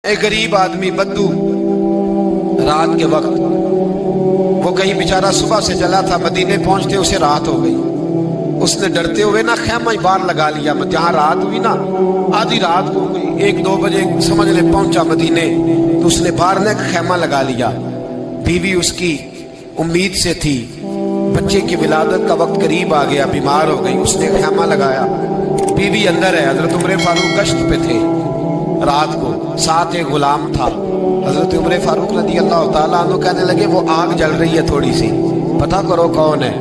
ایک غریب آدمی بدو رات کے وقت وہ کہیں بیچارہ صبح سے چلا تھا، مدینے پہنچتے اسے رات ہو گئی۔ اس نے ڈرتے ہوئے نا خیمہ ہی باہر لگا لیا۔ جہاں رات ہوئی نا آدھی رات ہو گئی، 1-2 بجے سمجھ لے پہنچا مدینے، تو اس نے باہر نے خیمہ لگا لیا۔ بیوی اس کی امید سے تھی، بچے کی ولادت کا وقت قریب آ گیا، بیمار ہو گئی، اس نے خیمہ لگایا۔ بیوی اندر ہے، حضرت عمر فاروق گشت پہ تھے رات کو، ساتھ ایک غلام تھا۔ حضرت عمر فاروق رضی اللہ تعالیٰ عنہ کہنے لگے وہ آگ جل رہی ہے تھوڑی سی، پتہ کرو کون ہے۔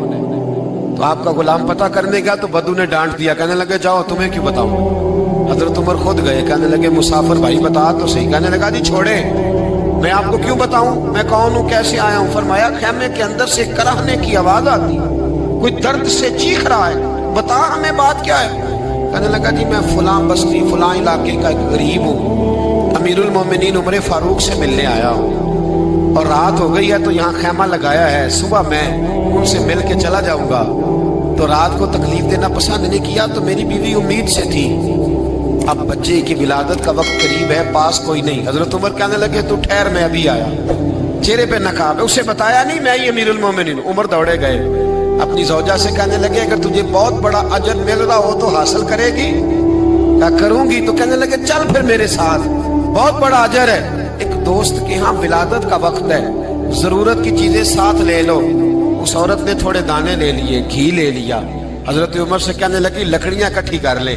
تو آپ کا غلام پتہ کرنے گیا تو بدو نے ڈانٹ دیا، کہنے لگے جاؤ تمہیں کیوں بتاؤں۔ حضرت عمر خود گئے، کہنے لگے مسافر بھائی بتا تو صحیح۔ کہنے لگا جی چھوڑے، میں آپ کو کیوں بتاؤں، میں کون ہوں، کیسے آیا ہوں۔ فرمایا خیمے کے اندر سے کرہنے کی آواز آتی، کوئی درد سے چیخ رہا ہے، بتا ہمیں بات کیا ہے۔ کہنے لگا جی میں فلاں بستی فلاں علاقے کا ایک غریب ہوں، امیر المومنین عمر فاروق سے ملنے آیا ہوں، اور رات ہو گئی ہے تو یہاں خیمہ لگایا ہے، صبح میں ان سے مل کے چلا جاؤں گا۔ تو رات کو تکلیف دینا پسند نہیں کیا، تو میری بیوی امید سے تھی، اب بچے کی ولادت کا وقت قریب ہے، پاس کوئی نہیں۔ حضرت عمر کہنے لگے تو ٹھہر، میں ابھی آیا۔ چہرے پہ نقاب ہے، اسے بتایا نہیں میں ہی امیر المومنین۔ عمر دوڑے گئے، اپنی زوجہ سے کہنے لگے اگر تجھے بہت بڑا اجر مل رہا ہو تو حاصل کرے گی؟ کیا کروں گی؟ تو کہنے لگے چل پھر میرے ساتھ، بہت بڑا اجر ہے۔ ایک دوست کے ہاں ولادت کا وقت ہے، ضرورت کی چیزیں ساتھ لے لو۔ اس عورت نے تھوڑے دانے لے لیے، گھی لے لیا۔ حضرت عمر سے کہنے لگی لکڑیاں اکٹھی کر لے۔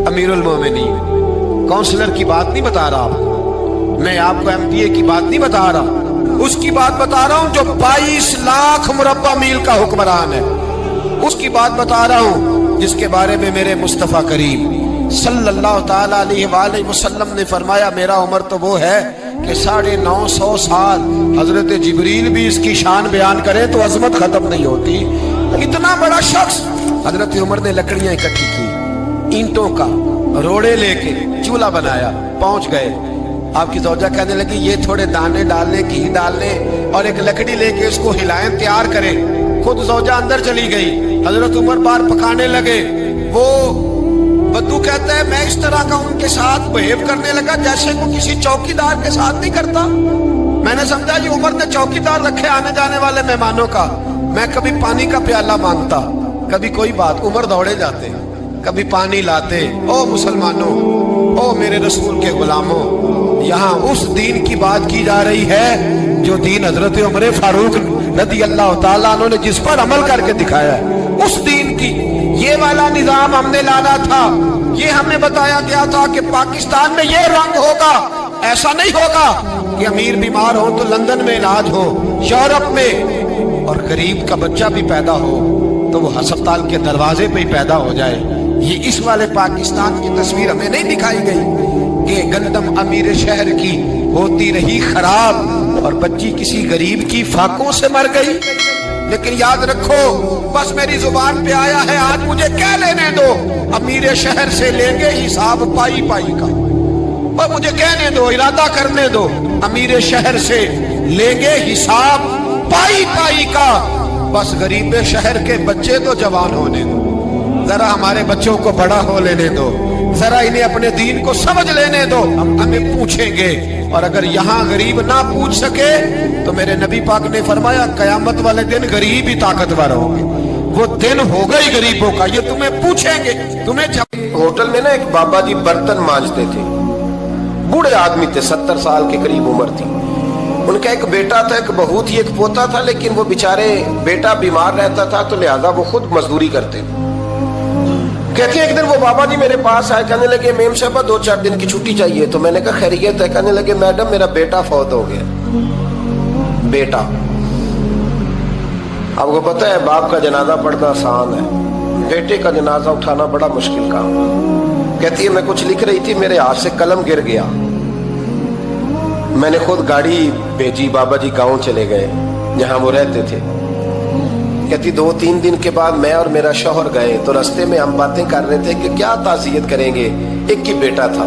امیر المومنین کونسلر کی بات نہیں بتا رہا آپ کو، میں آپ کو ایم پی اے کی بات نہیں بتا رہا، اس کی بات بتا رہا ہوں جو 22 لاکھ مربع میل کا حکمران ہے، اس کی بات بتا رہا ہوں جس کے بارے میں میرے مصطفیٰ کریم صلی اللہ تعالیٰ علیہ وآلہ وسلم نے فرمایا میرا عمر تو وہ ہے کہ 950 سال حضرت جبریل بھی اس کی شان بیان کرے تو عظمت ختم نہیں ہوتی۔ اتنا بڑا شخص۔ حضرت عمر نے لکڑیاں اکٹھی کی، اینٹوں کا روڑے لے کے چولہا بنایا، پہنچ گئے۔ آپ کی زوجہ کہنے لگی یہ تھوڑے دانے ڈالنے، گھی ڈالنے اور ایک لکڑی لے کے اس کو ہلائیں، تیار کریں۔ خود زوجہ اندر چلی گئی، حضرت عمر بار پکانے لگے۔ وہ بدو کہتا ہے میں اس طرح کا ان کے ساتھ بہیو کرنے لگا جیسے وہ کسی چوکیدار کے ساتھ نہیں کرتا۔ میں نے سمجھا یہ عمر نے چوکیدار رکھے آنے جانے والے مہمانوں کا۔ میں کبھی پانی کا پیالہ مانگتا، کبھی کوئی بات، عمر دوڑے جاتے، کبھی پانی لاتے۔ او مسلمانوں، او میرے رسول کے غلاموں، یہاں اس دین کی بات کی جا رہی ہے جو دین حضرت عمر فاروق رضی اللہ تعالیٰ عنہ نے جس پر عمل کر کے دکھایا ہے، اس دین کی۔ یہ والا نظام ہم نے لانا تھا، یہ ہمیں بتایا گیا تھا کہ پاکستان میں یہ رنگ ہوگا، ایسا نہیں ہوگا کہ امیر بیمار ہو تو لندن میں علاج ہو، یورپ میں، اور غریب کا بچہ بھی پیدا ہو تو وہ ہسپتال کے دروازے پہ ہی پیدا ہو جائے۔ یہ اس والے پاکستان کی تصویر ہمیں نہیں دکھائی گئی کہ گندم امیر شہر کی ہوتی رہی خراب اور بچی کسی غریب کی فاقوں سے مر گئی۔ لیکن یاد رکھو، بس میری زبان پہ آیا ہے آج، مجھے کہہ لینے دو، امیر شہر سے لیں گے حساب پائی پائی کا۔ اور مجھے کہنے دو، ارادہ کرنے دو، امیر شہر سے لیں گے حساب پائی پائی کا۔ بس غریب شہر کے بچے تو جوان ہونے دو، ذرا ہمارے بچوں کو بڑا ہو لینے دو، ذرا انہیں اپنے دین کو سمجھ لینے دو، ہم ہمیں پوچھیں گے۔ اور اگر یہاں غریب نہ پوچھ سکے تو میرے نبی پاک نے فرمایا قیامت والے دن غریب ہی طاقتور ہوں گے، وہ دن ہوگا ہی غریبوں کا، یہ تمہیں پوچھیں گے۔ ہوٹل میں نا ایک بابا جی برتن مانجتے تھے، بوڑھے آدمی تھے، 70 سال کے قریب عمر تھی۔ ان کا ایک بیٹا تھا، ایک بہو تھی، ایک پوتا تھا، لیکن وہ بیچارے بیٹا بیمار رہتا تھا تو لہذا وہ خود مزدوری کرتے تھے۔ کہتے ہیں ایک دن وہ بابا جی میرے پاس آئے، کہنے لگے میم صاحبہ 2-4 دن کی چھٹی چاہیے۔ تو میں نے کہا خیریت ہے؟ کہنے لگے میڈم میرا بیٹا فوت ہو گیا۔ بیٹا، آپ کو پتہ ہے باپ کا جنازہ پڑھنا آسان ہے، بیٹے کا جنازہ اٹھانا بڑا مشکل کام۔ کہتی ہے میں کچھ لکھ رہی تھی، میرے ہاتھ سے قلم گر گیا، میں نے خود گاڑی بھیجی، بابا جی گاؤں چلے گئے جہاں وہ رہتے تھے۔ کہتی 2-3 دن کے بعد میں اور میرا شوہر گئے تو رستے میں ہم باتیں کر رہے تھے کہ کیا تعزیت کریں گے، ایک ہی بیٹا تھا،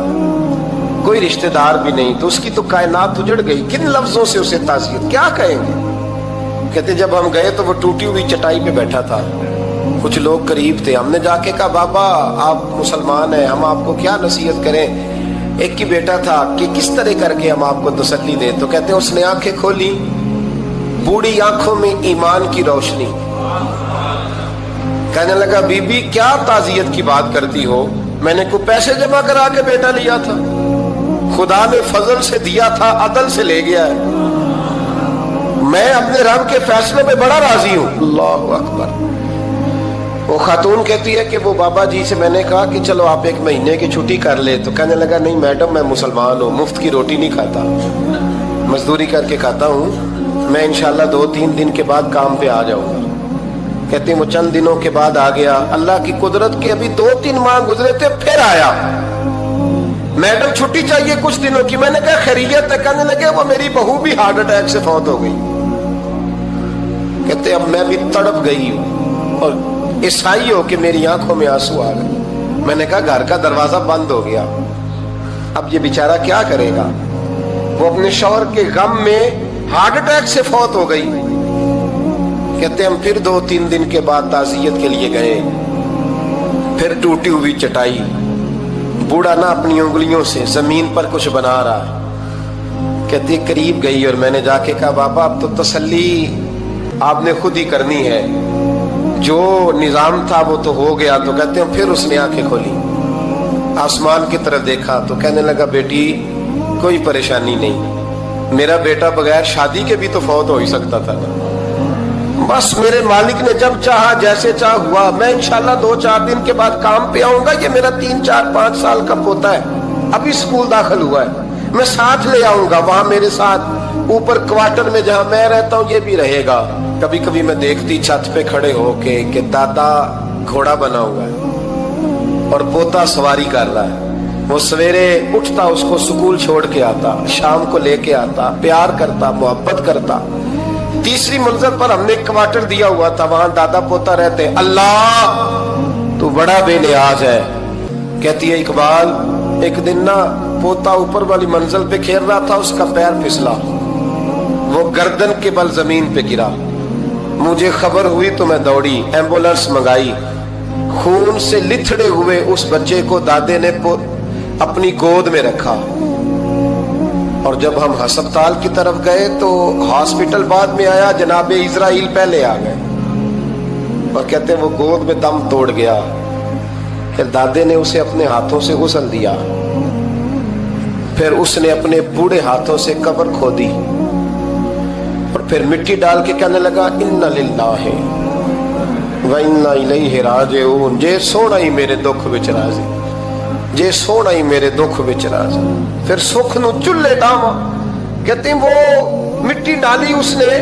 کوئی رشتہ دار بھی نہیں، تو اس کی تو کائنات اجڑ گئی، کن لفظوں سے اسے تعزیت کیا کہیں گے۔ کہتے جب ہم گئے تو وہ ٹوٹی ہوئی چٹائی پہ بیٹھا تھا، کچھ لوگ قریب تھے، ہم نے جا کے کہا بابا آپ مسلمان ہیں، ہم آپ کو کیا نصیحت کریں۔ ایک ہی بیٹا تھا کہ کس طرح کر کے ہم آپ کو تسلی دیں. تو کہتے ہیں اس نے آنکھیں کھولی, بوڑھی آنکھوں میں ایمان کی روشنی. کہنے لگا بی بی کیا تعزیت کی بات کرتی ہو, میں نے کوئی پیسے جمع کرا کے بیٹا لیا تھا, خدا نے فضل سے دیا تھا, عدل سے لے گیا ہے, میں اپنے رب کے فیصلے میں بڑا راضی ہوں. اللہ اکبر. وہ خاتون کہتی ہے کہ وہ بابا جی سے میں نے کہا کہ چلو آپ 1 مہینے کی چھٹی کر لے. تو کہنے لگا نہیں میڈم میں مسلمان ہوں, مفت کی روٹی نہیں کھاتا, مزدوری کر کے کھاتا ہوں, میں انشاءاللہ 2-3 دن کے بعد کام پہ آ جاؤں گا. کہتے ہیں وہ چند دنوں کے بعد آ گیا. اللہ کی قدرت کے ابھی 2-3 ماہ گزرے تھے, پھر آیا. میڈم چھٹی چاہیے کچھ دنوں کی. میں نے کہا خیریت ہے. کہنے لگے وہ میری بہو بھی ہارٹ اٹیک سے فوت ہو گئی. کہتے اب میں بھی تڑپ گئی ہوں اور عیسائی ہو کہ میری آنکھوں میں آنسو آ گئے. میں نے کہا گھر کا دروازہ بند ہو گیا, اب یہ بیچارہ کیا کرے گا. وہ اپنے شوہر کے غم میں ہارٹ اٹیک سے فوت ہو گئی. کہتے ہم پھر 2-3 دن کے بعد تعزیت کے لیے گئے. پھر ٹوٹی ہوئی چٹائی, بوڑھا نہ اپنی انگلیوں سے زمین پر کچھ بنا رہا ہے. کہتے قریب گئی اور میں نے جا کے کہا بابا اب تو تسلی آپ نے خود ہی کرنی ہے, جو نظام تھا وہ تو ہو گیا. تو کہتے ہیں پھر اس نے آنکھیں کھولی, آسمان کی طرف دیکھا تو کہنے لگا بیٹی کوئی پریشانی نہیں, میرا بیٹا بغیر شادی کے بھی تو فوت ہو ہی سکتا تھا نا, بس میرے مالک نے جب چاہا جیسے چاہ ہوا. میں انشاءاللہ 2-4 دن کے بعد کام پہ آؤں گا. یہ میرا 3-4-5 سال کا پوتا ہے, ابھی اسکول داخل ہوا ہے, میں ساتھ لے آؤں گا. وہاں میرے ساتھ اوپر کوارٹر میں جہاں میں رہتا ہوں یہ بھی رہے گا. کبھی کبھی میں دیکھتی چھت پہ کھڑے ہو کے کہ دادا گھوڑا بنا ہوا ہے اور پوتا سواری کر رہا ہے. وہ سویرے اٹھتا, اس کو سکول چھوڑ کے آتا, شام کو لے کے آتا, پیار کرتا, محبت کرتا. 3ری منزل پر ہم نے کوارٹر دیا ہوا تھا, وہاں دادا پوتا رہتے. اللہ تو بڑا بے نیاز ہے. کہتی ہے اقبال ایک دن نا پوتا اوپر والی منزل پہ کھیل رہا تھا, اس کا پیر پھسلا, وہ گردن کے بل زمین پہ گرا. مجھے خبر ہوئی تو میں دوڑی, ایمبولینس منگائی. خون سے لتھڑے ہوئے اس بچے کو دادے نے اپنی گود میں رکھا. اور جب ہم ہسپتال کی طرف گئے تو ہاسپٹل بعد میں آیا, جناب اسرائیل پہلے آ گئے اور کہتے ہیں وہ گود میں دم توڑ گیا. پھر دادے نے اسے اپنے ہاتھوں سے غسل دیا, پھر اس نے اپنے بوڑھے ہاتھوں سے قبر کھودی اور پھر مٹی ڈال کے کہنے لگا انا للہ و انا الیہ راجعون. جے سونا ہی میرے دکھ وچ راضی, جے سونا ہی میرے دکھ وچ راضی. پھر سکھ نو چلے ڈاواں. کہتے ہیں وہ مٹی ڈالی اس نے,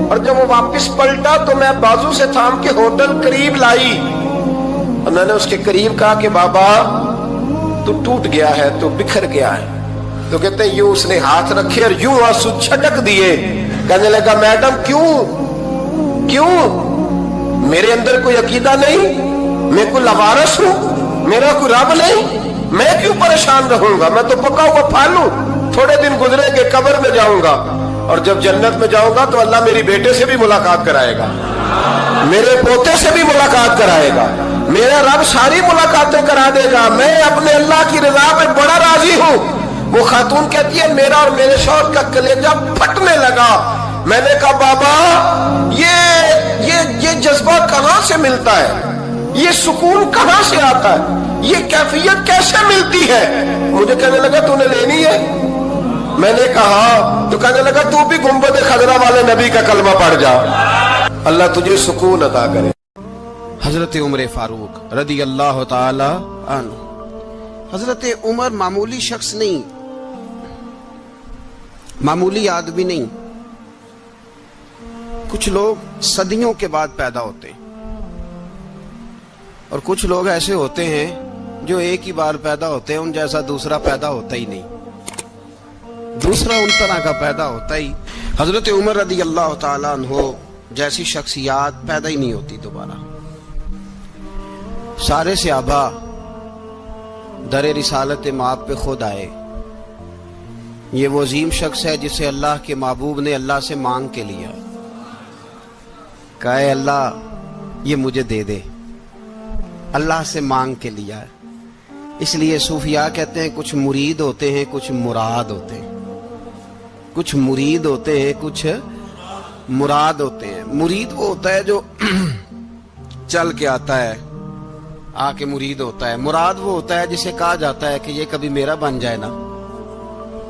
اور جب وہ واپس پلٹا تو میں بازو سے تھام کے ہوٹل قریب لائی اور میں نے اس کے قریب کہا کہ بابا تو ٹوٹ گیا ہے, تو بکھر گیا ہے. تو کہتے ہیں یوں اس نے ہاتھ رکھے اور یوں آنسو چھٹک دیے. کہنے لگا میڈم کیوں میرے اندر کوئی عقیدہ نہیں, میں کوئی لوارث ہوں, میرا کوئی رب نہیں, میں کیوں پریشان رہوں گا, میں تو پکا ہوا پھل ہوں. تھوڑے دن گزرے گے قبر میں جاؤں گا, اور جب جنت میں جاؤں گا تو اللہ میری بیٹے سے بھی ملاقات کرائے گا, میرے پوتے سے بھی ملاقات کرائے گا, میرا رب ساری ملاقاتیں کرا دے گا. میں اپنے اللہ کی رضا پہ بڑا راضی ہوں. وہ خاتون کہتی ہے میرا اور میرے شوہر کا کلیجہ پھٹنے لگا. میں نے کہا بابا یہ جذبہ کہاں سے ملتا ہے, یہ سکون کہاں سے آتا ہے, یہ کیفیت کیسے ملتی ہے. مجھے کہنے لگا تو نے لینی ہے. میں نے کہا, تو کہنے لگا تو بھی گنبد خضرا والے نبی کا کلمہ پڑھ جا, اللہ تجھے سکون عطا کرے. حضرت عمر فاروق رضی اللہ تعالی عنہ. حضرت عمر معمولی شخص نہیں, معمولی آدمی نہیں. کچھ لوگ صدیوں کے بعد پیدا ہوتے ہیں اور کچھ لوگ ایسے ہوتے ہیں جو ایک ہی بار پیدا ہوتے ہیں, ان جیسا دوسرا پیدا ہوتا ہی نہیں, دوسرا ان طرح کا پیدا ہوتا ہی. حضرت عمر رضی اللہ تعالیٰ عنہ جیسی شخصیات پیدا ہی نہیں ہوتی دوبارہ. سارے صحابہ در رسالت مآب پہ خود آئے. یہ وہ عظیم شخص ہے جسے اللہ کے محبوب نے اللہ سے مانگ کے لیا, کہا اے اللہ یہ مجھے دے دے. اللہ سے مانگ کے لیا ہے. اس لیے صوفیاء کہتے ہیں کچھ مرید ہوتے ہیں کچھ مراد ہوتے ہیں. کچھ مرید ہوتے ہیں کچھ مراد ہوتے ہیں. مرید وہ ہوتا ہے جو چل کے آتا ہے, آ کے مرید ہوتا ہے. مراد وہ ہوتا ہے جسے کہا جاتا ہے کہ یہ کبھی میرا بن جائے نا,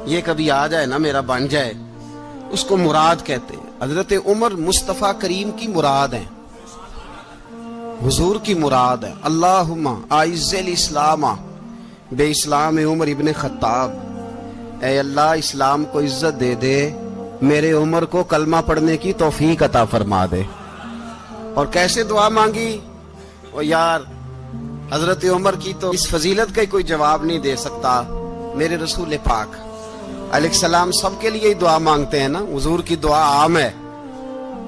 یہ کبھی آ جائے نا, میرا بن جائے, اس کو مراد کہتے ہیں. حضرت عمر مصطفیٰ کریم کی مراد ہیں, حضور کی مراد ہے. اللہم اعز الاسلام بے اسلام عمر ابن خطاب, اے اللہ اسلام کو عزت دے دے, میرے عمر کو کلمہ پڑھنے کی توفیق عطا فرما دے. اور کیسے دعا مانگی؟ او یار حضرت عمر کی تو اس فضیلت کا کوئی جواب نہیں دے سکتا. میرے رسول پاک علیہ السلام سب کے لیے ہی دعا مانگتے ہیں نا, حضور کی دعا عام ہے,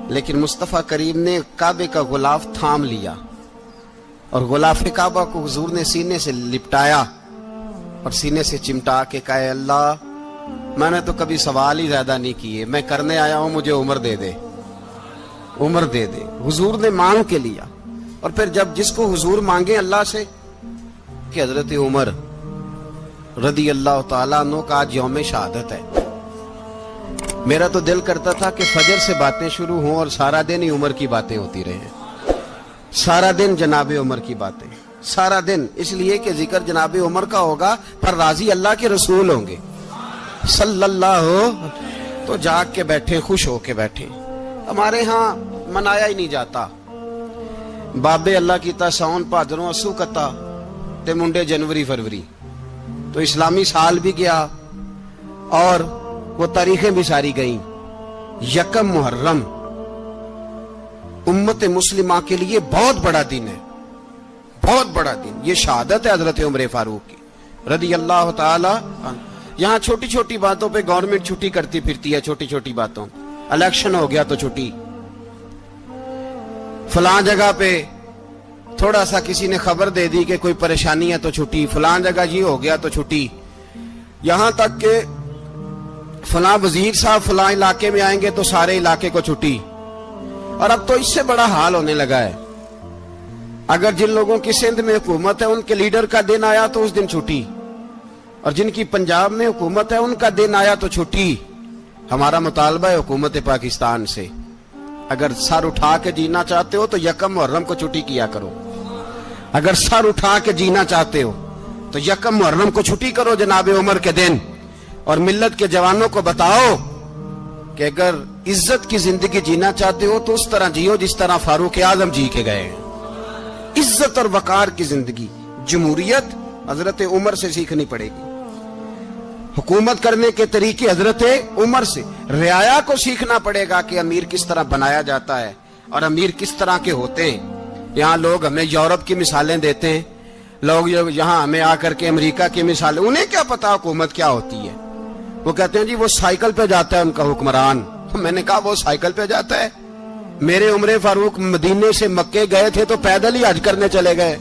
لیکن مصطفیٰ کریم نے کعبے کا غلاف تھام لیا اور غلاف کعبہ کو حضور نے سینے سے لپٹایا اور سینے سے چمٹا کے کہا, اے اللہ میں نے تو کبھی سوال ہی زیادہ نہیں کیے, میں کرنے آیا ہوں, مجھے عمر دے دے, عمر دے دے. حضور نے مانگ کے لیا. اور پھر جب جس کو حضور مانگے اللہ سے کہ حضرت عمر رضی اللہ تعالیٰ عنہ کا آج یوم شہادت ہے, میرا تو دل کرتا تھا کہ فجر سے باتیں شروع ہوں اور سارا دن ہی عمر کی باتیں ہوتی رہیں, سارا دن جناب عمر کی باتیں, سارا دن. اس لیے کہ ذکر جناب عمر کا ہوگا پر راضی اللہ کے رسول ہوں گے صلی اللہ ہو, تو جاگ کے بیٹھے, خوش ہو کے بیٹھے. ہمارے ہاں منایا ہی نہیں جاتا. بابے اللہ کیتا ساؤن بھادروں اسو کتا تے منڈے جنوری فروری, تو اسلامی سال بھی گیا اور وہ تاریخیں بھی ساری گئیں. یکم محرم امت مسلمہ کے لیے بہت بڑا دن ہے, بہت بڑا دن. یہ شہادت ہے حضرت عمر فاروق کی رضی اللہ تعالی عنہ. یہاں چھوٹی چھوٹی باتوں پہ گورنمنٹ چھٹی کرتی پھرتی ہے, چھوٹی چھوٹی باتوں. الیکشن ہو گیا تو چھٹی, فلاں جگہ پہ تھوڑا سا کسی نے خبر دے دی کہ کوئی پریشانی ہے تو چھٹی, فلاں جگہ یہ ہو گیا تو چھٹی. یہاں تک کہ فلاں وزیر صاحب فلاں علاقے میں آئیں گے تو سارے علاقے کو چھٹی. اور اب تو اس سے بڑا حال ہونے لگا ہے, اگر جن لوگوں کی سندھ میں حکومت ہے ان کے لیڈر کا دن آیا تو اس دن چھٹی, اور جن کی پنجاب میں حکومت ہے ان کا دن آیا تو چھٹی. ہمارا مطالبہ ہے حکومت پاکستان سے, اگر سر اٹھا کے جینا چاہتے ہو تو یکم محرم کو چھٹی کیا کرو. اگر سر اٹھا کے جینا چاہتے ہو تو یکم محرم کو چھٹی کرو جناب عمر کے دن. اور ملت کے جوانوں کو بتاؤ کہ اگر عزت کی زندگی جینا چاہتے ہو تو اس طرح جیو جس طرح فاروق اعظم جی کے گئے ہیں. عزت اور وقار کی زندگی. جمہوریت حضرت عمر سے سیکھنی پڑے گی, حکومت کرنے کے طریقے حضرت عمر سے. رعایا کو سیکھنا پڑے گا کہ امیر کس طرح بنایا جاتا ہے اور امیر کس طرح کے ہوتے ہیں. یہاں لوگ ہمیں یورپ کی مثالیں دیتے ہیں, لوگ یہاں ہمیں آ کر کے امریکہ کی مثالیں, انہیں کیا پتا حکومت کیا ہوتی ہے. وہ کہتے ہیں جی وہ سائیکل پہ جاتا ہے ان کا حکمران. میں نے کہا وہ سائیکل پہ جاتا ہے؟ میرے عمر فاروق مدینے سے مکے گئے تھے تو پیدل ہی حج کرنے چلے گئے,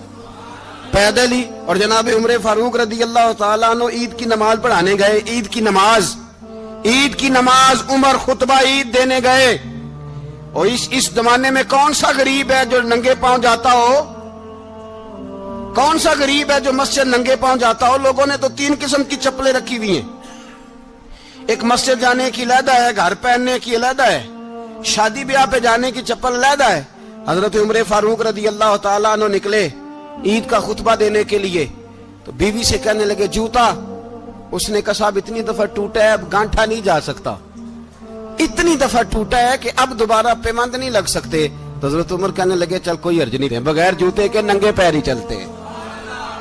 پیدل ہی. اور جناب عمر فاروق رضی اللہ تعالیٰ عنہ عید کی نماز پڑھانے گئے. عید کی نماز عمر خطبہ عید دینے گئے. اور اس زمانے میں کون سا غریب ہے جو ننگے پاؤں جاتا ہو؟ کون سا غریب ہے جو مسجد ننگے پاؤں جاتا ہو؟ لوگوں نے تو 3 قسم کی چپلیں رکھی ہوئی ہیں. ایک مسجد جانے کی علیحدہ ہے, گھر پہننے کی علیحدہ ہے, شادی بیاہ پہ جانے کی چپل علیحدہ ہے. حضرت عمر فاروق رضی اللہ تعالیٰ عنہ نکلے عید کا خطبہ دینے کے لیے تو بیوی سے کہنے لگے جوتا. اس نے کہا صاحب اتنی دفعہ ٹوٹا ہے اب گانٹھا نہیں جا سکتا, اتنی دفعہ ٹوٹا ہے کہ اب دوبارہ پیمند نہیں لگ سکتے. تو حضرت عمر کہنے لگے چل کوئی حرج نہیں, بغیر جوتے کے ننگے پیر ہی چلتے ہیں,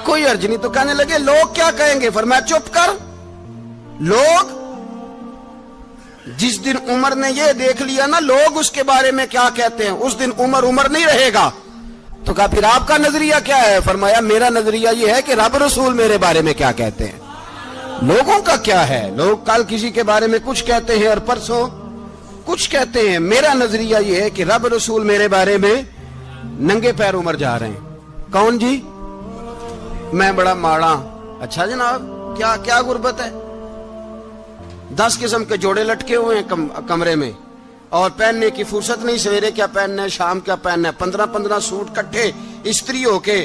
کوئی حرج نہیں. تو کہنے لگے لوگ کیا کہیں گے؟ فرمایا چپ کر. لوگ جس دن عمر نے یہ دیکھ لیا نا لوگ اس کے بارے میں کیا کہتے ہیں, اس دن عمر نہیں رہے گا. تو کہا پھر آپ کا نظریہ کیا ہے؟ فرمایا میرا نظریہ یہ ہے کہ رب رسول میرے بارے میں کیا کہتے ہیں. لوگوں کا کیا ہے؟ لوگ کل کسی کے بارے میں کچھ کہتے ہیں اور پرسوں کچھ کہتے ہیں. میرا نظریہ یہ ہے کہ رب رسول میرے بارے میں ننگے پیر عمر جا رہے ہیں. کون جی؟ میں بڑا ماڑا. اچھا جناب کیا غربت ہے؟ 10 قسم کے جوڑے لٹکے ہوئے ہیں کمرے میں اور پہننے کی فرصت نہیں. سویرے کیا پہننا ہے, شام کیا پہننا ہے, 15 سوٹ کٹھے استری ہو کے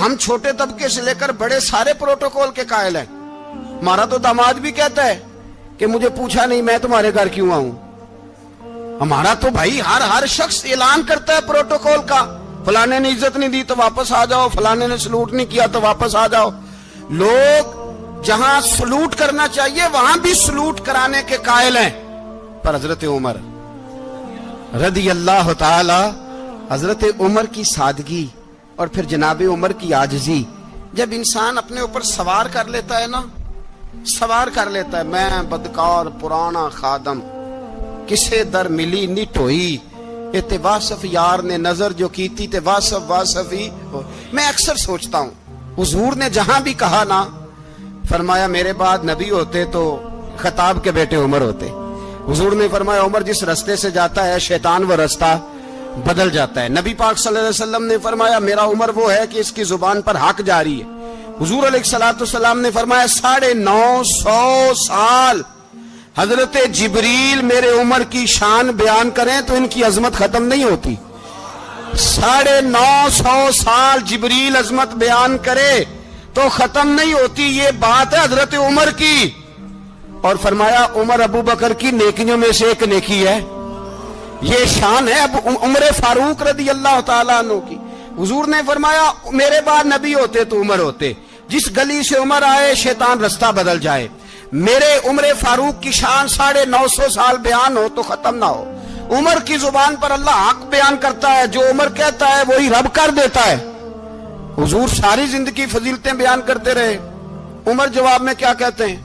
ہم چھوٹے طبقے سے لے کر بڑے سارے پروٹوکول کے قائل ہیں. ہمارا تو داماد بھی کہتا ہے کہ مجھے پوچھا نہیں میں تمہارے گھر کیوں آؤں. ہمارا تو بھائی ہر شخص اعلان کرتا ہے پروٹوکول کا. فلانے نے عزت نہیں دی تو واپس آ جاؤ, فلانے نے سلوٹ نہیں کیا تو واپس آ جاؤ. لوگ جہاں سلوٹ کرنا چاہیے وہاں بھی سلوٹ کرانے کے قائل ہیں. پر حضرت عمر رضی اللہ تعالی, حضرت عمر کی سادگی اور پھر جناب عمر کی عاجزی, جب انسان اپنے اوپر سوار کر لیتا ہے نا, سوار کر لیتا ہے, میں بدکار پرانا خادم کسے در ملی نہیں ٹوئی, تے واصف یار نے نظر جو کی تھی تے واصف ہی. میں اکثر سوچتا ہوں حضور نے جہاں بھی کہا نا, فرمایا میرے بعد نبی ہوتے تو خطاب کے بیٹے عمر ہوتے. حضور نے فرمایا عمر جس رستے سے جاتا ہے شیطان وہ رستہ بدل جاتا ہے. نبی پاک صلی اللہ علیہ وسلم نے فرمایا میرا عمر وہ ہے کہ اس کی زبان پر حق جاری ہے. حضور علیہ الصلوۃ والسلام نے فرمایا 950 سال حضرت جبریل میرے عمر کی شان بیان کریں تو ان کی عظمت ختم نہیں ہوتی. 950 سال جبریل عظمت بیان کرے تو ختم نہیں ہوتی. یہ بات ہے حضرت عمر کی. اور فرمایا عمر ابو بکر کی نیکیوں میں سے ایک نیکی ہے, یہ شان ہے اب عمر فاروق رضی اللہ تعالیٰ عنہ کی. حضور نے فرمایا میرے بعد نبی ہوتے تو عمر ہوتے, جس گلی سے عمر آئے شیطان رستہ بدل جائے. میرے عمر فاروق کی شان 950 سال بیان ہو تو ختم نہ ہو. عمر کی زبان پر اللہ حق بیان کرتا ہے, جو عمر کہتا ہے وہی رب کر دیتا ہے. حضور ساری زندگی فضیلتیں بیان کرتے رہے, عمر جواب میں کیا کہتے ہیں؟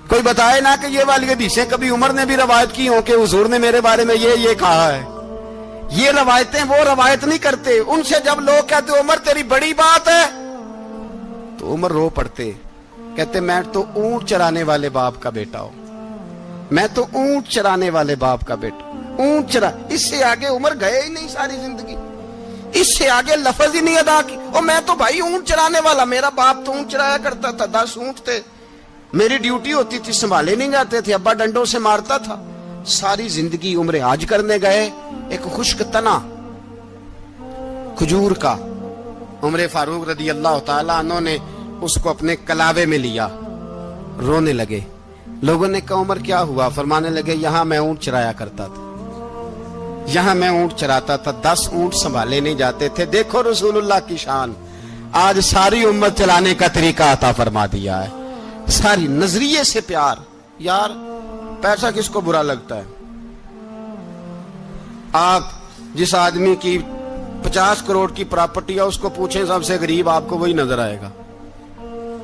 کوئی بتائے نا کہ یہ والی حدیثیں کبھی عمر نے بھی روایت کی ہوں کہ حضور نے میرے بارے میں یہ کہا ہے. یہ روایتیں وہ روایت نہیں کرتے. ان سے جب لوگ کہتے عمر تیری بڑی بات ہے تو عمر رو پڑتے, کہتے میں تو اونٹ چرانے والے باپ کا بیٹا ہوں, میں تو اونٹ چرانے والے باپ کا بیٹا. اونٹ چرا, اس سے آگے عمر گئے ہی نہیں ساری زندگی, اس سے آگے لفظ ہی نہیں ادا کی. اور میں تو بھائی اونٹ چرانے والا, میرا باپ تو اونٹ چرایا کرتا تھا, 10 اونٹ تھے, میری ڈیوٹی ہوتی تھی, سنبھالے نہیں جاتے تھے, ابا ڈنڈوں سے مارتا تھا. ساری زندگی عمر حج کرنے گئے, ایک خشک تنا کھجور کا عمر فاروق رضی اللہ تعالیٰ عنہ نے اس کو اپنے کلاوے میں لیا, رونے لگے. لوگوں نے کہا عمر کیا ہوا؟ فرمانے لگے یہاں میں اونٹ چرایا کرتا تھا, یہاں میں اونٹ چراتا تھا, 10 اونٹ سنبھالے نہیں جاتے تھے. دیکھو رسول اللہ کی شان, آج ساری امت چلانے کا طریقہ عطا فرما دیا ہے. ساری نظریے سے پیار. یار پیسہ کس کو برا لگتا ہے؟ آپ جس آدمی کی 50 کروڑ کی پراپرٹی ہے اس کو پوچھیں سب سے غریب, آپ کو وہی نظر آئے گا.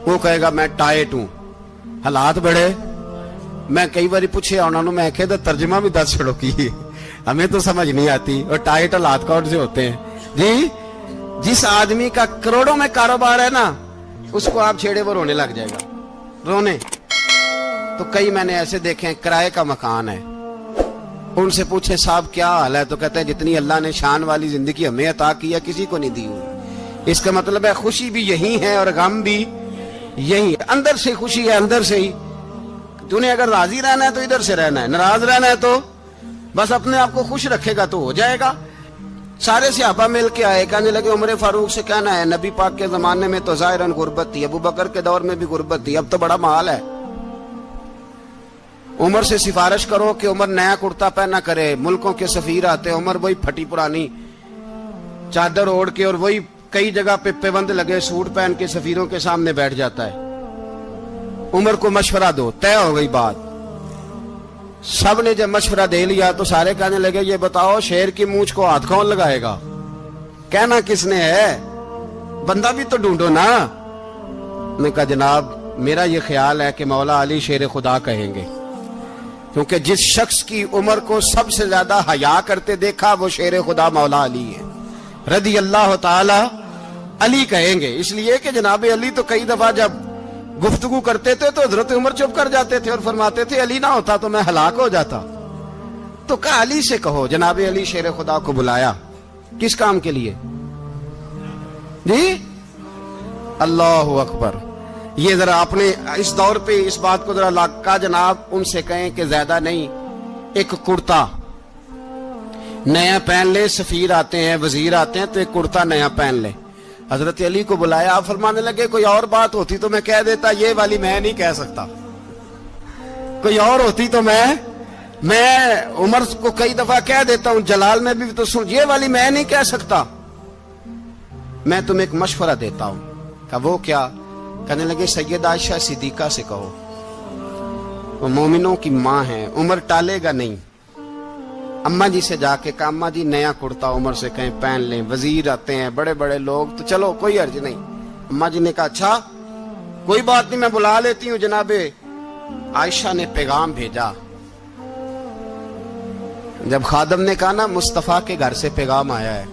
وہ کہے گا میں ٹائٹ ہوں, حالات بڑے. میں کئی بار پوچھے انہوں نے, میں کہتا ترجمہ بھی 10 چھڑوں کی, ہمیں تو سمجھ نہیں آتی. اور ٹائٹ حالات کون سے ہوتے ہیں جی؟ جس آدمی کا کروڑوں میں کاروبار ہے نا, اس کو آپ چھیڑے وہ رونے لگ جائے گا, رونے. تو کئی میں نے ایسے دیکھے ہیں کرائے کا مکان ہے, ان سے پوچھے صاحب کیا حال ہے, تو کہتے ہیں جتنی اللہ نے شان والی زندگی ہمیں عطا کی ہے کسی کو نہیں دی ہوئی. اس کا مطلب ہے خوشی بھی یہی ہے اور غم بھی یہی ہے. اندر سے خوشی ہے, اندر سے ہی. تو نے اگر راضی رہنا ہے تو ادھر سے رہنا ہے, ناراض رہنا ہے تو بس اپنے آپ کو خوش رکھے گا تو ہو جائے گا. سارے صحابہ مل کے آئے, کہنے لگے عمر فاروق سے کہنا ہے نبی پاک کے زمانے میں تو ظاہراً غربت تھی, ابو بکر کے دور میں بھی غربت تھی, اب تو بڑا مال ہے. عمر سے سفارش کرو کہ عمر نیا کرتا پہنا کرے. ملکوں کے سفیر آتے, عمر وہی پھٹی پرانی چادر اوڑھ کے اور وہی کئی جگہ پہ پیوند لگے سوٹ پہن کے سفیروں کے سامنے بیٹھ جاتا ہے. عمر کو مشورہ دو, طے ہو گئی بات. سب نے جب مشورہ دے لیا تو سارے کہنے لگے یہ بتاؤ شیر کی مونچھ کو ہاتھ کون لگائے گا؟ کہنا کس نے ہے, بندہ بھی تو ڈھونڈو نا. میں کہا جناب میرا یہ خیال ہے کہ مولا علی شیر خدا کہیں گے, کیونکہ جس شخص کی عمر کو سب سے زیادہ حیا کرتے دیکھا وہ شیر خدا مولا علی ہے رضی اللہ تعالی علی کہیں گے. اس لیے کہ جناب علی تو کئی دفعہ جب گفتگو کرتے تھے تو حضرت عمر چپ کر جاتے تھے اور فرماتے تھے علی نہ ہوتا تو میں ہلاک ہو جاتا. تو کہا علی سے کہو. جناب علی شیر خدا کو بلایا, کس کام کے لیے جی؟ اللہ اکبر. یہ ذرا اپنے اس دور پہ اس بات کو ذرا لاکا جناب ان سے کہیں کہ زیادہ نہیں, ایک کرتا نیا پہن لے. سفیر آتے ہیں, وزیر آتے ہیں تو ایک کرتا نیا پہن لے. حضرت علی کو بلایا, آپ فرمانے لگے کوئی اور بات ہوتی تو میں کہہ دیتا, یہ والی میں نہیں کہہ سکتا. کوئی اور ہوتی تو میں عمر کو کئی دفعہ کہہ دیتا ہوں, جلال میں بھی تو سن, یہ والی میں نہیں کہہ سکتا. میں تمہیں ایک مشورہ دیتا ہوں. کہا وہ کیا؟ کہنے لگے سیدہ عائشہ صدیقہ سے کہو, وہ مومنوں کی ماں ہیں, عمر ٹالے گا نہیں. اماں جی سے جا کے کہا اماں جی نیا کرتا عمر سے کہیں پہن لیں, وزیر آتے ہیں, بڑے بڑے لوگ, تو چلو کوئی عرض نہیں. اماں جی نے کہا اچھا کوئی بات نہیں, میں بلا لیتی ہوں. جناب عائشہ نے پیغام بھیجا. جب خادم نے کہا نا مصطفیٰ کے گھر سے پیغام آیا ہے,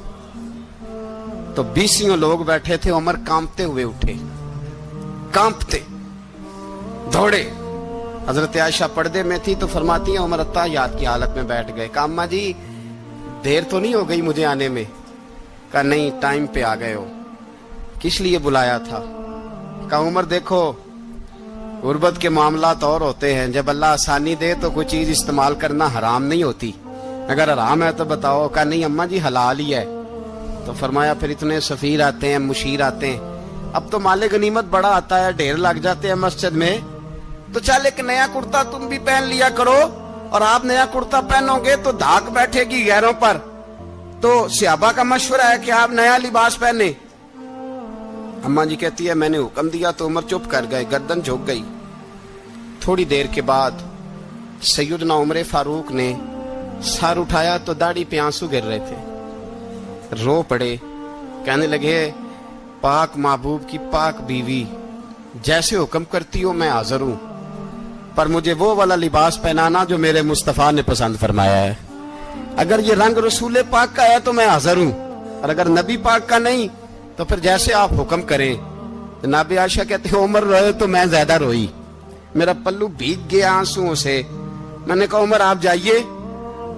تو 20 لوگ بیٹھے تھے. عمر کانپتے ہوئے اٹھے, کانپتے دوڑے. حضرت عائشہ پردے میں تھی تو فرماتی ہیں عمر اتحیات کی حالت میں بیٹھ گئے. کہا اماں جی دیر تو نہیں ہو گئی مجھے آنے میں؟ کہا نہیں, ٹائم پہ آ گئے ہو. کس لیے بلایا تھا؟ کہا عمر دیکھو غربت کے معاملات اور ہوتے ہیں, جب اللہ آسانی دے تو کوئی چیز استعمال کرنا حرام نہیں ہوتی, اگر حرام ہے تو بتاؤ. کہا نہیں اماں جی حلال ہی ہے. تو فرمایا پھر اتنے سفیر آتے ہیں, مشیر آتے ہیں, اب تو مال غنیمت بڑا آتا ہے, ڈھیر لگ جاتے ہیں مسجد میں, تو چل ایک نیا کرتا تم بھی پہن لیا کرو, اور آپ نیا کرتا پہنو گے تو دھاک بیٹھے گی غیروں پر. تو صحابہ کا مشورہ ہے کہ آپ نیا لباس پہنے. اماں جی کہتی ہے میں نے حکم دیا تو عمر چپ کر گئے, گردن جھک گئی. تھوڑی دیر کے بعد سیدنا عمر فاروق نے سر اٹھایا تو داڑھی پہ آنسو گر رہے تھے, رو پڑے. کہنے لگے پاک محبوب کی پاک بیوی, جیسے حکم کرتی ہو میں حاضر ہوں, پر مجھے وہ والا لباس پہنانا جو میرے مصطفیٰ نے پسند فرمایا ہے. اگر یہ رنگ رسول پاک کا ہے تو میں حاضر ہوں, اور اگر نبی پاک کا نہیں تو پھر جیسے آپ حکم کریں. جناب عائشہ کہتے ہیں عمر روئے تو میں زیادہ روئی, میرا پلو بھیگ گیا آنسوؤں سے. میں نے کہا عمر آپ جائیے.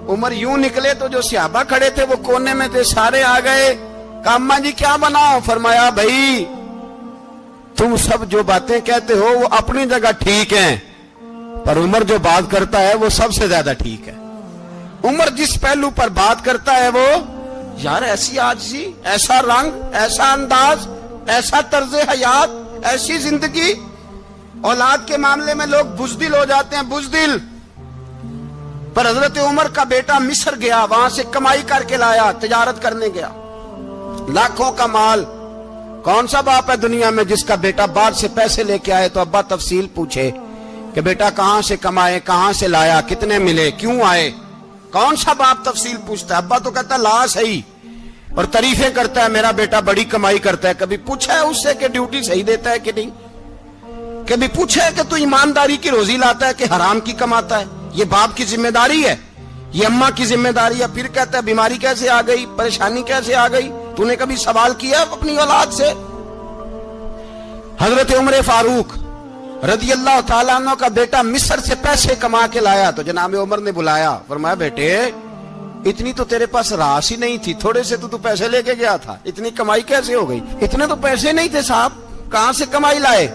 عمر یوں نکلے تو جو صحابہ کھڑے تھے وہ کونے میں تھے, سارے آ گئے. کہا اماں جی کیا بناؤ؟ فرمایا بھائی تم سب جو باتیں کہتے ہو وہ اپنی جگہ ٹھیک ہیں, پر عمر جو بات کرتا ہے وہ سب سے زیادہ ٹھیک ہے. عمر جس پہلو پر بات کرتا ہے وہ, یار ایسی عاجزی, ایسا رنگ, ایسا انداز, ایسا طرز حیات, ایسی زندگی. اولاد کے معاملے میں لوگ بزدل ہو جاتے ہیں, بزدل. پر حضرت عمر کا بیٹا مصر گیا, وہاں سے کمائی کر کے لایا, تجارت کرنے گیا, لاکھوں کا مال. کون سا باپ ہے دنیا میں جس کا بیٹا باہر سے پیسے لے کے آئے تو ابا تفصیل پوچھے کہ بیٹا کہاں سے کمائے, کہاں سے لایا, کتنے ملے, کیوں آئے؟ کون سا باپ تفصیل پوچھتا ہے؟ ابا تو کہتا ہے لا صحیح, اور تعریفیں کرتا ہے میرا بیٹا بڑی کمائی کرتا ہے. کبھی پوچھا ہے اس سے کہ ڈیوٹی صحیح دیتا ہے کہ نہیں؟ کبھی پوچھا ہے کہ تو ایمانداری کی روزی لاتا ہے کہ حرام کی کماتا ہے؟ یہ باپ کی ذمہ داری ہے, یہ اماں کی ذمہ داری ہے. پھر کہتا ہے بیماری کیسے آ گئی, پریشانی کیسے آ گئی, تو نے کبھی سوال کیا اپنی اولاد سے؟ حضرت عمر فاروق رضی اللہ تعالیٰ عنہ کا بیٹا مصر سے پیسے کما کے لایا تو جناب عمر نے بلایا, فرمایا بیٹے اتنی تو تیرے پاس راس ہی نہیں تھی, تھوڑے سے تو پیسے لے کے گیا تھا, اتنی کمائی کیسے ہو گئی؟ اتنے تو پیسے نہیں تھے صاحب, کہاں سے کمائی لائے؟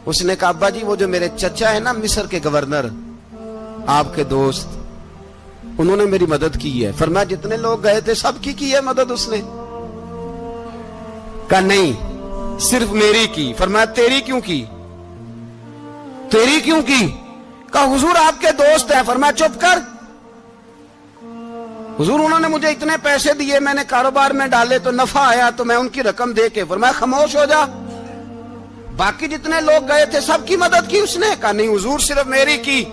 اس نے کہا ابا جی وہ جو میرے چچا ہے نا مصر کے گورنر, آپ کے دوست, انہوں نے میری مدد کی ہے. فرمایا جتنے لوگ گئے تھے سب کی ہے مدد اس نے؟ کہا نہیں صرف میری کی. فرمایا تیری کیوں کی؟ تیری کیوں کی؟ کہا حضور آپ کے دوست ہیں. فرمایا چپ کر, حضور انہوں نے مجھے اتنے پیسے دیے, میں نے کاروبار میں ڈالے تو نفع آیا تو میں ان کی رقم دے کے. فرمایا خاموش ہو جا, باقی جتنے لوگ گئے تھے سب کی مدد کی اس نے؟ کہا نہیں حضور صرف میری کی.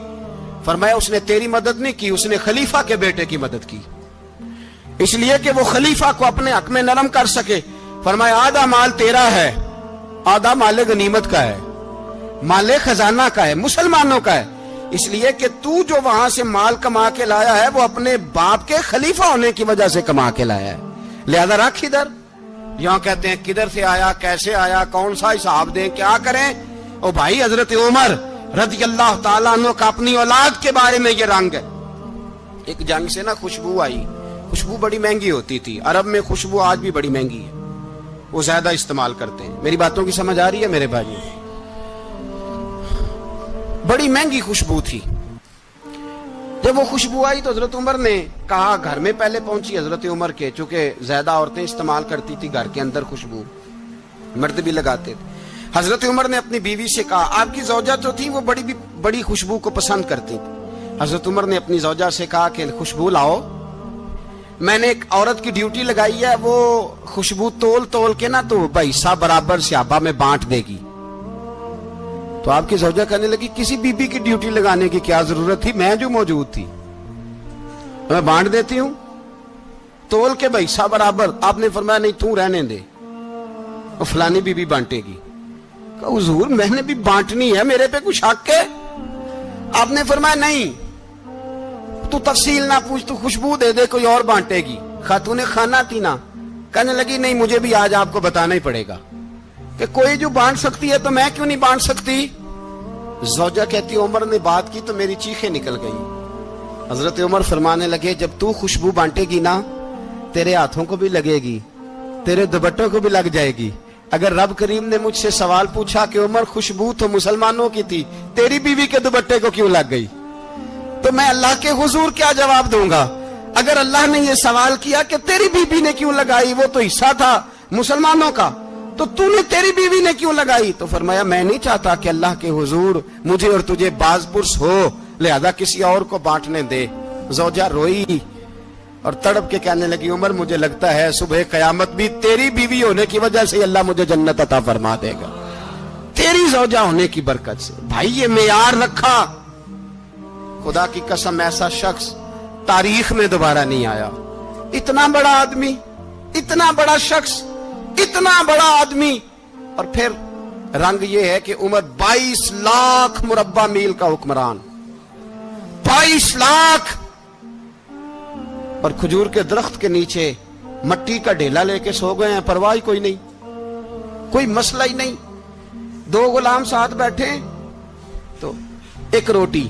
فرمایا اس نے تیری مدد نہیں کی, اس نے خلیفہ کے بیٹے کی مدد کی, اس لیے کہ وہ خلیفہ کو اپنے حق میں نرم کر سکے. فرمایا آدھا مال تیرا ہے, آدھا مال غنیمت کا ہے, مال خزانہ کا ہے, مسلمانوں کا ہے, اس لیے کہ تو جو وہاں سے مال کما کے لایا ہے وہ اپنے باپ کے خلیفہ ہونے کی وجہ سے کما کے لایا ہے, لہذا رکھ ادھر. یہاں کہتے ہیں کدھر سے آیا, کیسے آیا, کون سا حساب دیں, کیا کریں؟ او بھائی حضرت عمر رضی اللہ تعالیٰ عنہ کا اپنی اولاد کے بارے میں یہ رنگ ہے. ایک جنگ سے نا خوشبو آئی, خوشبو بڑی مہنگی ہوتی تھی, عرب میں خوشبو آج بھی بڑی مہنگی ہے, وہ زیادہ استعمال کرتے ہیں. میری باتوں کی سمجھ آ رہی ہے میرے بھائی؟ بڑی مہنگی خوشبو تھی. جب وہ خوشبو آئی تو حضرت عمر نے کہا, گھر میں پہلے پہنچی حضرت عمر کے, چونکہ زیادہ عورتیں استعمال کرتی تھی گھر کے اندر خوشبو, مرد بھی لگاتے تھے. حضرت عمر نے اپنی بیوی سے کہا, آپ کی زوجہ جو تھی وہ بڑی خوشبو کو پسند کرتی تھی. حضرت عمر نے اپنی زوجہ سے کہا کہ خوشبو لاؤ, میں نے ایک عورت کی ڈیوٹی لگائی ہے, وہ خوشبو تول کے نا تو حصہ برابر صحابہ میں بانٹ دے گی. تو آپ کی زوجہ کہنے لگی, کسی بی بی کی ڈیوٹی لگانے کی کیا ضرورت تھی, میں جو موجود تھی میں بانٹ دیتی ہوں تول کے حصہ برابر. آپ نے فرمایا نہیں تو رہنے دے, وہ فلانی بی بی بانٹے گی. کہا حضور میں نے بھی بانٹنی ہے, میرے پہ کچھ حق ہے؟ آپ نے فرمایا نہیں, تو تفصیل نہ پوچھ, تو خوشبو دے دے, کوئی اور بانٹے گی. خاتون خانہ تھی نا, کہنے لگی نہیں مجھے بھی آج آپ کو بتانا ہی پڑے گا کہ کوئی جو بانٹ سکتی ہے تو میں کیوں نہیں بانٹ سکتی. زوجہ کہتی عمر نے بات کی تو میری چیخیں نکل گئی. حضرت عمر فرمانے لگے, جب تو خوشبو بانٹے گی نا تیرے ہاتھوں کو بھی لگے گی, تیرے دوپٹوں کو بھی لگ جائے گی. اگر رب کریم نے مجھ سے سوال پوچھا کہ عمر خوشبو تو مسلمانوں کی تھی, تیری بیوی کے دوپٹے کو کیوں لگ گئی, تو میں اللہ کے حضور کیا جواب دوں گا؟ اگر اللہ نے یہ سوال کیا کہ تیری بیوی نے کیوں لگائی, وہ تو حصہ تھا مسلمانوں کا, تو نے تیری بیوی نے کیوں لگائی؟ تو فرمایا میں نہیں چاہتا کہ اللہ کے حضور مجھے اور تجھے باز پرس ہو, لہذا کسی اور کو بانٹنے دے. زوجہ روئی اور تڑپ کے کہنے لگی, عمر مجھے لگتا ہے صبح قیامت بھی تیری بیوی ہونے کی وجہ سے اللہ مجھے جنت عطا فرما دے گا, تیری زوجہ ہونے کی برکت سے. بھائی یہ معیار رکھا, خدا کی قسم ایسا شخص تاریخ میں دوبارہ نہیں آیا. اتنا بڑا آدمی, اتنا بڑا شخص, اتنا بڑا آدمی, اور پھر رنگ یہ ہے کہ عمر 22 لاکھ مربع میل کا حکمران, 22 لاکھ, اور کھجور کے درخت کے نیچے مٹی کا ڈھیلا لے کے سو گئے ہیں, پرواہ کوئی نہیں, کوئی مسئلہ ہی نہیں. 2 غلام ساتھ بیٹھے تو ایک روٹی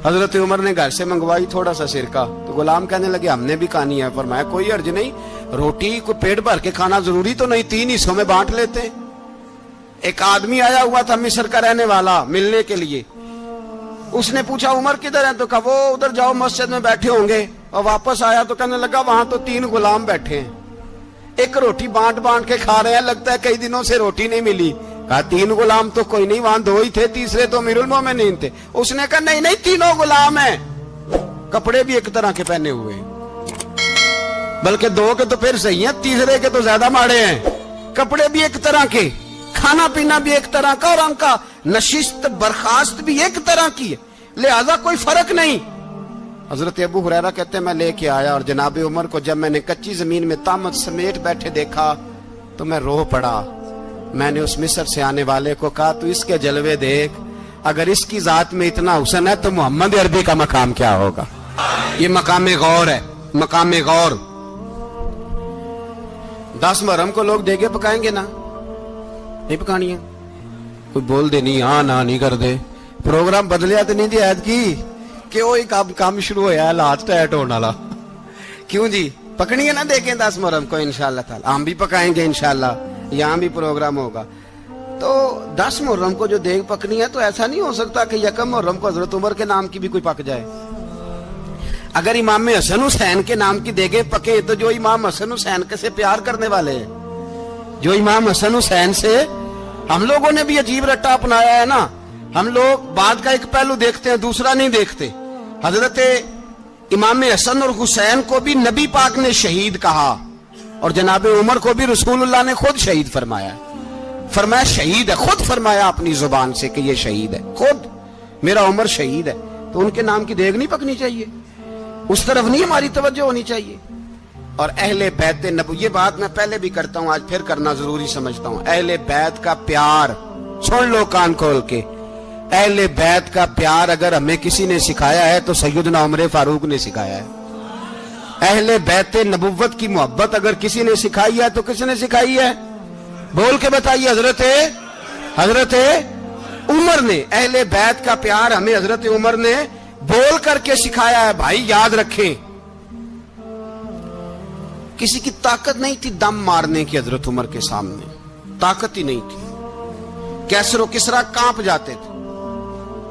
حضرت عمر نے گھر سے منگوائی, تھوڑا سا سرکہ, تو غلام کہنے لگے ہم نے بھی کھانی ہے. فرمایا کوئی حرج نہیں, روٹی کو پیٹ بھر کے کھانا ضروری تو نہیں, 3 حصوں میں بانٹ لیتے. ایک آدمی آیا ہوا تھا مصر کا رہنے والا ملنے کے لیے, اس نے پوچھا عمر کدھر ہیں, تو کہا وہ ادھر جاؤ مسجد میں بیٹھے ہوں گے. اور واپس آیا تو کہنے لگا وہاں تو 3 غلام بیٹھے ہیں, ایک روٹی بانٹ کے کھا رہے ہیں, لگتا ہے کئی دنوں سے روٹی نہیں ملی. کہا 3 غلام تو کوئی نہیں, وہاں 2 ہی تھے, تیسرے تو امیر المومنین تھے. اس نے کہا نہیں 3 غلام ہیں, کپڑے بھی ایک طرح کے پہنے ہوئے ہیں, بلکہ 2 کے تو پھر صحیح ہیں, تیسرے کے تو زیادہ ماڑے ہیں. کپڑے بھی ایک طرح کے, کھانا پینا بھی ایک طرح کا, اور ان کا نشست برخاست بھی ایک طرح کی ہے, لہذا کوئی فرق نہیں. حضرت ابو ہریرہ کہتے ہیں میں لے کے آیا, اور جناب عمر کو جب میں نے کچی زمین میں تامت سمیٹ بیٹھے دیکھا تو میں رو پڑا. میں نے اس مصر سے آنے والے کو کہا تو اس کے جلوے دیکھ, اگر اس کی ذات میں اتنا حسن ہے تو محمد عربی کا مقام کیا ہوگا. یہ مقام غور ہے, مقام غور. 10 محرم کو لوگ دیگے پکائیں گے نا, نہیں پکانی ہے, کوئی بول دے نہیں, ہاں نہ نہیں کر دے, پروگرام بدلیا تو نہیں دی عید کی کہ وہی کام شروع ہوا ہے لاسٹ ٹائٹ ہونے والا. کیوں جی پکنی ہے نا دیکھیں 10 محرم کو انشاءاللہ تعالی, ہم بھی پکائیں گے انشاءاللہ, یہاں بھی پروگرام ہوگا. تو 10 محرم کو جو دیگ پکنی ہے تو ایسا نہیں ہو سکتا کہ 1 محرم کو حضرت عمر کے نام کی بھی کوئی پک جائے. اگر امام حسن حسین کے نام کی دیگیں پکے تو جو امام حسن حسین کے سے پیار کرنے والے ہیں, جو امام حسن حسین سے, ہم لوگوں نے بھی عجیب رٹا اپنایا ہے نا, ہم لوگ بات کا ایک پہلو دیکھتے ہیں دوسرا نہیں دیکھتے. حضرت امام حسن اور حسین کو بھی نبی پاک نے شہید کہا, اور جناب عمر کو بھی رسول اللہ نے خود شہید فرمایا. فرمایا شہید ہے, خود فرمایا اپنی زبان سے کہ یہ شہید ہے, خود میرا عمر شہید ہے. تو ان کے نام کی دیگ نہیں پکنی چاہیے, اس طرف نہیں ہماری توجہ ہونی چاہیے. اور اہل بیت نبو, یہ بات میں پہلے بھی کرتا ہوں, آج پھر کرنا ضروری سمجھتا ہوں. اہل بیت کا پیار سن لو کان کھول کے, اہل بیت کا پیار اگر ہمیں کسی نے سکھایا ہے تو سیدنا عمر فاروق نے سکھایا ہے. اہل بیت نبوت کی محبت اگر کسی نے سکھائی ہے تو کس نے سکھائی ہے؟ بول کے بتائیے. حضرت عمر نے. اہل بیت کا پیار ہمیں حضرت عمر نے بول کر کے سکھایا ہے. بھائی یاد رکھیں, کسی کی طاقت نہیں تھی دم مارنے کی حضرت عمر کے سامنے, طاقت ہی نہیں تھی. کیسر و کسرا کانپ جاتے تھے,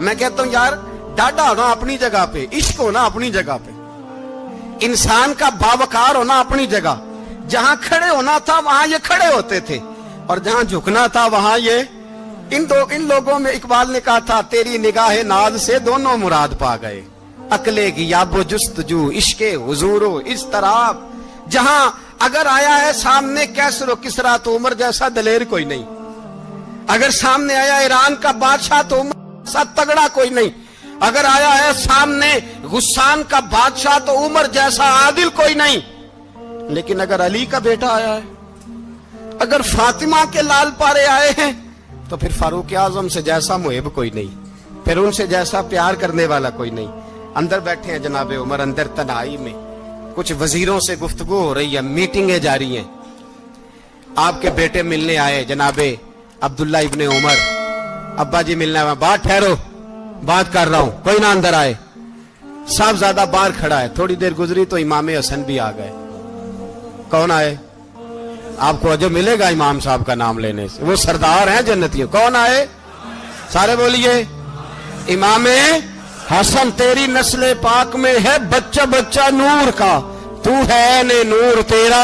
میں کہتا ہوں یار ڈاڈا ہونا اپنی جگہ پہ، عشق ہونا اپنی جگہ پہ، انسان کا باوقار ہونا اپنی جگہ، جہاں کھڑے ہونا تھا وہاں یہ کھڑے ہوتے تھے، اور جہاں جھکنا تھا وہاں یہ ان لوگوں میں اقبال نے کہا تھا تیری نگاہ ناز سے دونوں مراد پا گئے، عقلے کی یاب و جستجو، عشق حضور و اضطراب، جہاں اگر آیا ہے سامنے کیسر و کسرا تو عمر جیسا دلیر کوئی نہیں، اگر سامنے آیا ایران کا بادشاہ تو عمر جیسا تگڑا کوئی نہیں، اگر آیا ہے سامنے غسان کا بادشاہ تو عمر جیسا عادل کوئی نہیں، لیکن اگر علی کا بیٹا آیا ہے، اگر فاطمہ کے لال پارے آئے ہیں تو پھر فاروق اعظم سے جیسا محب کوئی نہیں، پھر ان سے جیسا پیار کرنے والا کوئی نہیں۔ اندر بیٹھے ہیں جناب عمر، اندر تنہائی میں کچھ وزیروں سے گفتگو ہو رہی ہے، میٹنگیں جاری ہیں، آپ کے بیٹے ملنے آئے جناب عبداللہ ابن عمر، ابا جی ملنا ہے، بات ٹھہرو بات کر رہا ہوں، کوئی نہ اندر آئے، صاحب زیادہ باہر کھڑا ہے، تھوڑی دیر گزری تو امام حسن بھی آ گئے۔ کون آئے؟ آپ کو جو ملے گا امام صاحب کا نام لینے سے، وہ سردار ہیں جنتیوں۔ کون آئے؟ سارے بولیے، امام حسن، تیری نسل پاک میں ہے بچہ بچہ نور کا، تو ہے نے نور تیرا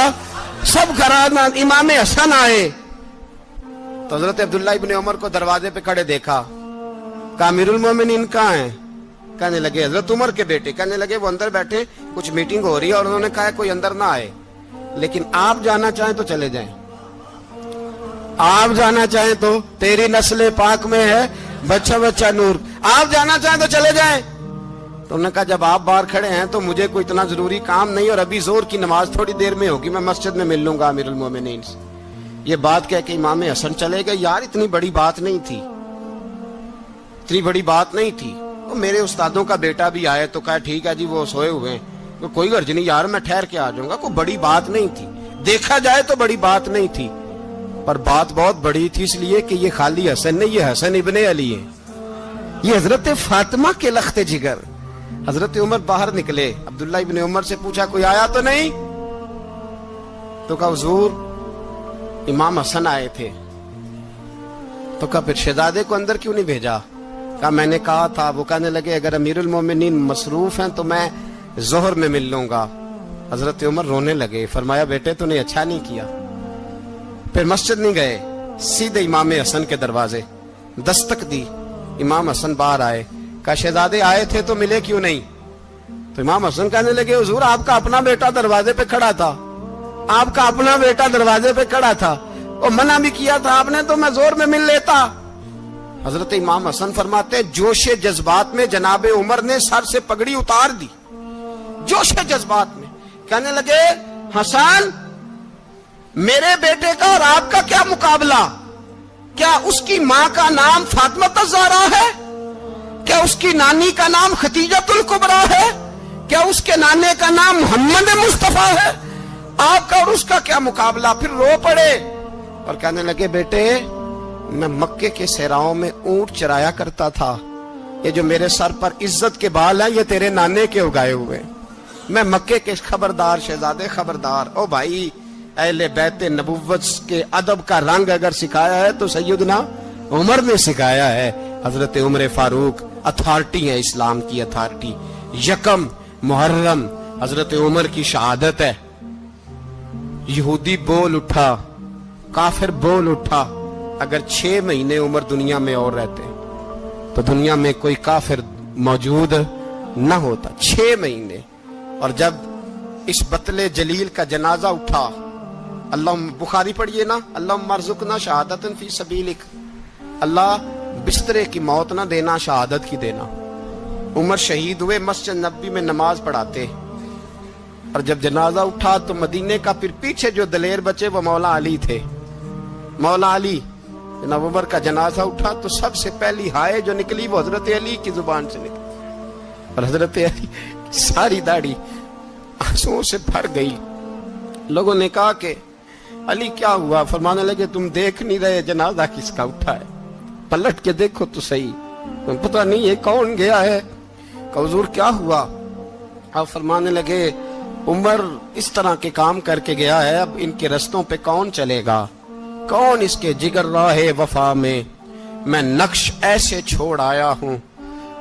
سب گھرانہ۔ امام حسن آئے تو حضرت عبداللہ ابن عمر کو دروازے پہ کھڑے دیکھا، کہا امیر المومنین کہاں ہیں؟ کہنے لگے حضرت عمر کے بیٹے۔ کہنے لگے وہ اندر بیٹھے، کچھ میٹنگ ہو رہی ہے اور انہوں نے کہا کوئی اندر نہ آئے، لیکن آپ جانا چاہیں تو چلے جائیں، آپ جانا چاہیں تو، تیری نسل پاک میں ہے بچہ بچہ نور، آپ جانا چاہیں تو چلے جائیں۔ تو انہوں نے کہا جب آپ باہر کھڑے ہیں تو مجھے کوئی اتنا ضروری کام نہیں، اور ابھی زور کی نماز تھوڑی دیر میں ہوگی، میں مسجد میں مل لوں گا امیر المومنین سے۔ یہ بات کہہ کہ امام حسن چلے گئے۔ یار اتنی بڑی بات نہیں تھی، اتنی بڑی بات نہیں تھی، وہ میرے استادوں کا بیٹا بھی آئے تو کہا ٹھیک ہے جی وہ سوئے ہوئے ہیں، کوئی غرض نہیں یار میں ٹھہر کے آ جاؤں گا، کوئی بڑی بات نہیں تھی، دیکھا جائے تو بڑی بات نہیں تھی، پر بات بہت بڑی تھی، اس لیے کہ یہ خالی حسن نہیں، یہ حسن ابن علی ہے، یہ حضرت فاطمہ کے لخت جگر۔ حضرت عمر باہر نکلے، عبداللہ ابن عمر سے پوچھا کوئی آیا تو نہیں؟ تو کہا حضور امام حسن آئے تھے۔ تو کہا پھر شہزادے کو اندر کیوں نہیں بھیجا؟ کہا میں نے کہا تھا۔ وہ کہنے لگے اگر امیر المومنین مصروف ہیں تو میں ظہر میں مل لوں گا۔ حضرت عمر رونے لگے، فرمایا بیٹے تو نے اچھا نہیں کیا۔ پھر مسجد نہیں گئے، سیدھے امام حسن کے دروازے دستک دی، امام حسن باہر آئے، کہا شہزادے آئے تھے تو ملے کیوں نہیں؟ تو امام حسن کہنے لگے حضور آپ کا اپنا بیٹا دروازے پہ کھڑا تھا، آپ کا اپنا بیٹا دروازے پہ کھڑا تھا، اور منع بھی کیا تھا آپ نے تو میں زور میں مل لیتا۔ حضرت امام حسن فرماتے جوش جذبات میں جناب عمر نے سر سے پگڑی اتار دی، جوش جذبات میں کہنے لگے حسن میرے بیٹے کا اور آپ کا کیا مقابلہ؟ کیا اس کی ماں کا نام فاطمہ الزہرا ہے؟ کیا اس کی نانی کا نام خدیجۃ الکبریٰ ہے؟ کیا اس کے نانے کا نام محمد مصطفیٰ ہے؟ آپ کا اور اس کا کیا مقابلہ؟ پھر رو پڑے اور کہنے لگے بیٹے میں مکے کے صحراؤں میں اونٹ چرایا کرتا تھا، یہ جو میرے سر پر عزت کے بال ہیں یہ تیرے نانے کے اگائے ہوئے، میں مکے کے خبردار شہزادے خبردار۔ او بھائی اہل بیت نبوت کے ادب کا رنگ اگر سکھایا ہے تو سیدنا عمر نے سکھایا ہے۔ حضرت عمر فاروق اتھارٹی ہے، اسلام کی اتھارٹی۔ یکم محرم حضرت عمر کی شہادت ہے۔ یہودی بول اٹھا، کافر بول اٹھا، اگر 6 مہینے عمر دنیا میں اور رہتے تو دنیا میں کوئی کافر موجود نہ ہوتا۔ 6 مہینے۔ اور جب اس بطل جلیل کا جنازہ اٹھا، اللہ بخاری پڑھیے نا، اللہم ارزقنا شہادت فی سبیلک، اللہ بسترے کی موت نہ دینا، شہادت کی دینا۔ عمر شہید ہوئے، مسجد نبوی میں نماز پڑھاتے، اور جب جنازہ اٹھا تو مدینے کا پھر پیچھے جو دلیر بچے وہ مولا علی تھے۔ مولا علی، جناب عمر کا جنازہ اٹھا تو سب سے پہلی ہائے جو نکلی وہ حضرت علی کی زبان سے نکلی، اور حضرت علی ساری داڑھی آنسوؤں سے بھر گئی۔ لوگوں نے کہا کہ علی کیا ہوا؟ فرمانے لگے تم دیکھ نہیں رہے جنازہ کس کا اٹھا ہے، پلٹ کے دیکھو تو صحیح، تم پتہ نہیں یہ کون گیا ہے؟ کہ حضور کیا ہوا؟ آپ فرمانے لگے عمر اس طرح کے کام کر کے گیا ہے، اب ان کے رستوں پہ کون چلے گا؟ کون اس کے جگر راہ وفا میں؟ میں نقش ایسے چھوڑ آیا ہوں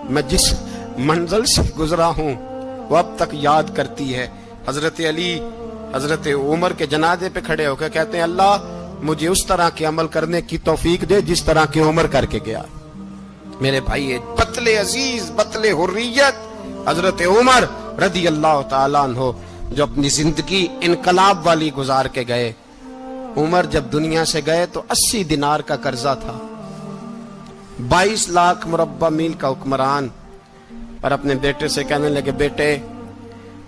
میں جس منزل سے گزرا ہوں وہ اب تک یاد کرتی ہے. حضرت علی حضرت عمر کے جنازے پہ کھڑے ہو کے کہتے ہیں اللہ مجھے اس طرح کے عمل کرنے کی توفیق دے جس طرح کی عمر کر کے گیا. میرے بھائی بطل عزیز بطل حریت حضرت عمر رضی اللہ تعالیٰ عنہ جو اپنی زندگی انقلاب والی گزار کے گئے. عمر جب دنیا سے گئے تو 80 دینار کا قرضہ تھا. 22 لاکھ مربع میل کا حکمران. اور اپنے بیٹے سے کہنے لگے بیٹے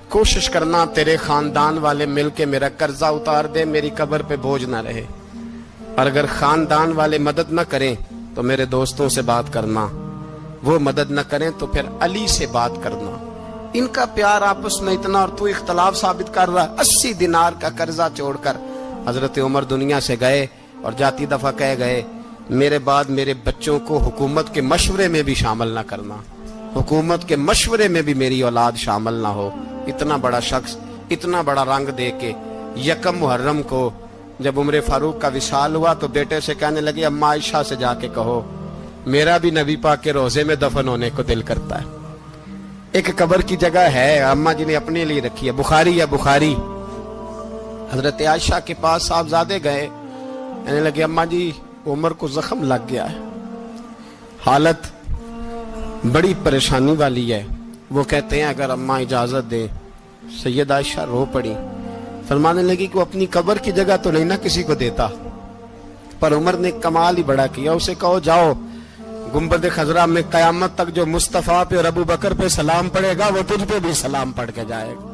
کوشش کرنا تیرے خاندان والے مل کے میرا قرضہ اتار دے, میری قبر پہ بوجھ نہ رہے. اور اگر خاندان والے مدد نہ کریں تو میرے دوستوں سے بات کرنا, وہ مدد نہ کریں تو پھر علی سے بات کرنا. ان کا پیار آپس میں اتنا اور تو اختلاف ثابت کر رہا. 80 دینار کا قرضہ چھوڑ کر حضرت عمر دنیا سے گئے اور جاتی دفعہ کہہ گئے میرے بعد میرے بچوں کو حکومت کے مشورے میں بھی شامل نہ کرنا, حکومت کے مشورے میں بھی میری اولاد شامل نہ ہو. اتنا بڑا شخص اتنا بڑا رنگ دے کے یکم محرم کو جب عمر فاروق کا وصال ہوا تو بیٹے سے کہنے لگے اما عائشہ سے جا کے کہو میرا بھی نبی پاک کے روزے میں دفن ہونے کو دل کرتا ہے. ایک قبر کی جگہ ہے اما جی نے اپنے لیے رکھی ہے, بخاری یا بخاری. حضرت عائشہ کے پاس صاحبزادے گئے, کہنے لگے اما جی عمر کو زخم لگ گیا ہے, حالت بڑی پریشانی والی ہے. وہ کہتے ہیں اگر اماں اجازت دیں. سید عائشہ رو پڑی, فرمانے لگی کہ وہ اپنی قبر کی جگہ تو نہیں نہ کسی کو دیتا, پر عمر نے کمال ہی بڑا کیا. اسے کہو جاؤ گنبد خضرا میں قیامت تک جو مصطفیٰ پہ اور ابو بکر پہ سلام پڑے گا وہ تجھ پہ بھی سلام پڑھ کے جائے گا.